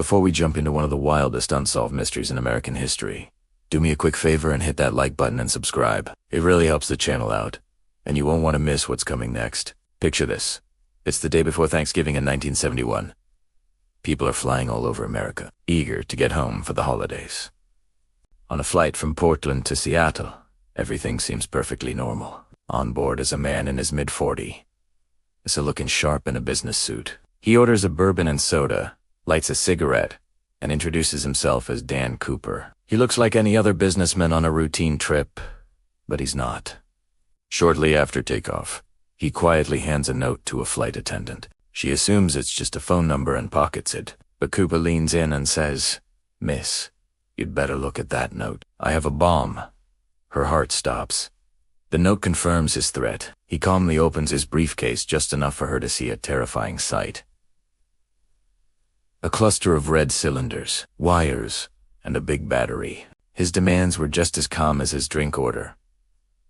Before we jump into one of the wildest unsolved mysteries in American history, do me a quick favor and hit that like button and subscribe. It really helps the channel out, and you won't want to miss what's coming next. Picture this. It's the day before Thanksgiving in 1971. People are flying all over America, eager to get home for the holidays. On a flight from Portland to Seattle, everything seems perfectly normal. On board is a man in his mid-40s, looking sharp in a business suit. He orders a bourbon and soda, lights a cigarette, and introduces himself as Dan Cooper. He looks like any other businessman on a routine trip, but he's not. Shortly after takeoff, he quietly hands a note to a flight attendant. She assumes it's just a phone number and pockets it, but Cooper leans in and says, "Miss, you'd better look at that note. I have a bomb." Her heart stops. The note confirms his threat. He calmly opens his briefcase just enough for her to see a terrifying sight. A cluster of red cylinders, wires, and a big battery. His demands were just as calm as his drink order.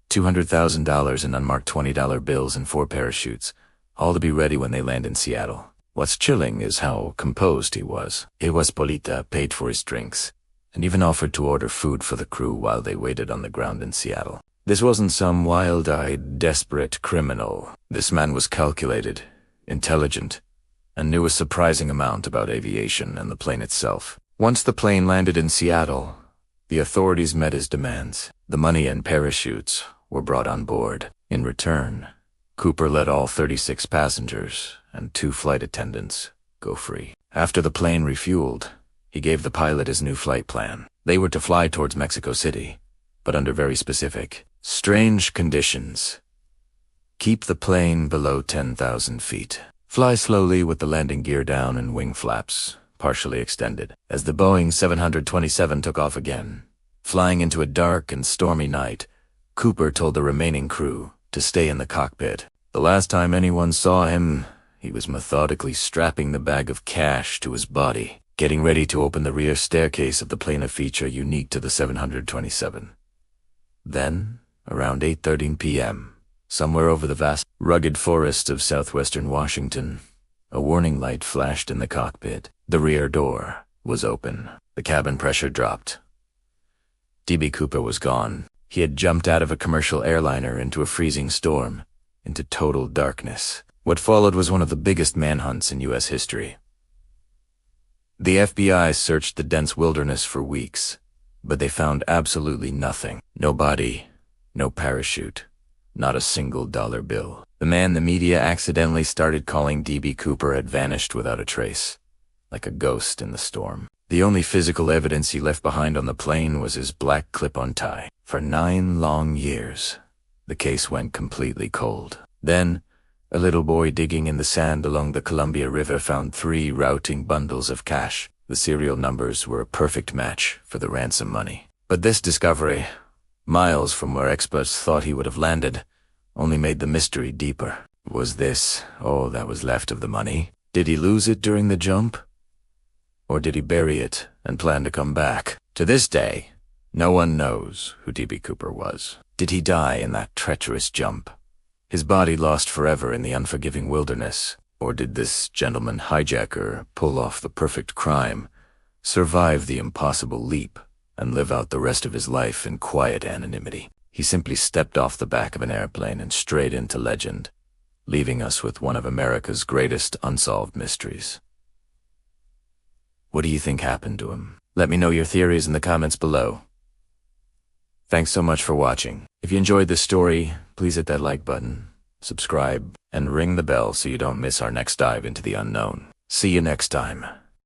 $200,000 in unmarked $20 bills and 4 parachutes, all to be ready when they land in Seattle. What's chilling is how composed he was. Polita paid for his drinks, and even offered to order food for the crew while they waited on the ground in Seattle. This wasn't some wild-eyed, desperate criminal. This man was calculated, intelligent, and knew a surprising amount about aviation and the plane itself. Once the plane landed in Seattle, the authorities met his demands. The money and parachutes were brought on board. In return, Cooper let all 36 passengers and 2 flight attendants go free. After the plane refueled, he gave the pilot his new flight plan. They were to fly towards Mexico City, but under very specific, strange conditions. Keep the plane below 10,000 feet. Fly slowly with the landing gear down and wing flaps partially extended. As the Boeing 727 took off again, flying into a dark and stormy night, Cooper told the remaining crew to stay in the cockpit. The last time anyone saw him, he was methodically strapping the bag of cash to his body, getting ready to open the rear staircase of the plane, a feature unique to the 727. Then, around 8:13 p.m., somewhere over the vast, rugged forests of southwestern Washington, a warning light flashed in the cockpit. The rear door was open. The cabin pressure dropped. D.B. Cooper was gone. He had jumped out of a commercial airliner into a freezing storm, into total darkness. What followed was one of the biggest manhunts in U.S. history. The FBI searched the dense wilderness for weeks, but they found absolutely nothing. No body, no parachute, not a single dollar bill. The man the media accidentally started calling D.B. Cooper had vanished without a trace, like a ghost in the storm. The only physical evidence he left behind on the plane was his black clip-on tie. For 9 long years, the case went completely cold. Then, a little boy digging in the sand along the Columbia River found 3 routing bundles of cash. The serial numbers were a perfect match for the ransom money. But this discovery, miles from where experts thought he would have landed, only made the mystery deeper. Was this all that was left of the money? Did he lose it during the jump? Or did he bury it and plan to come back? To this day, no one knows who D.B. Cooper was. Did he die in that treacherous jump, his body lost forever in the unforgiving wilderness? Or did this gentleman hijacker pull off the perfect crime, survive the impossible leap, and live out the rest of his life in quiet anonymity? He simply stepped off the back of an airplane and straight into legend, leaving us with one of America's greatest unsolved mysteries. What do you think happened to him? Let me know your theories in the comments below. Thanks so much for watching. If you enjoyed this story, please hit that like button, subscribe, and ring the bell so you don't miss our next dive into the unknown. See you next time.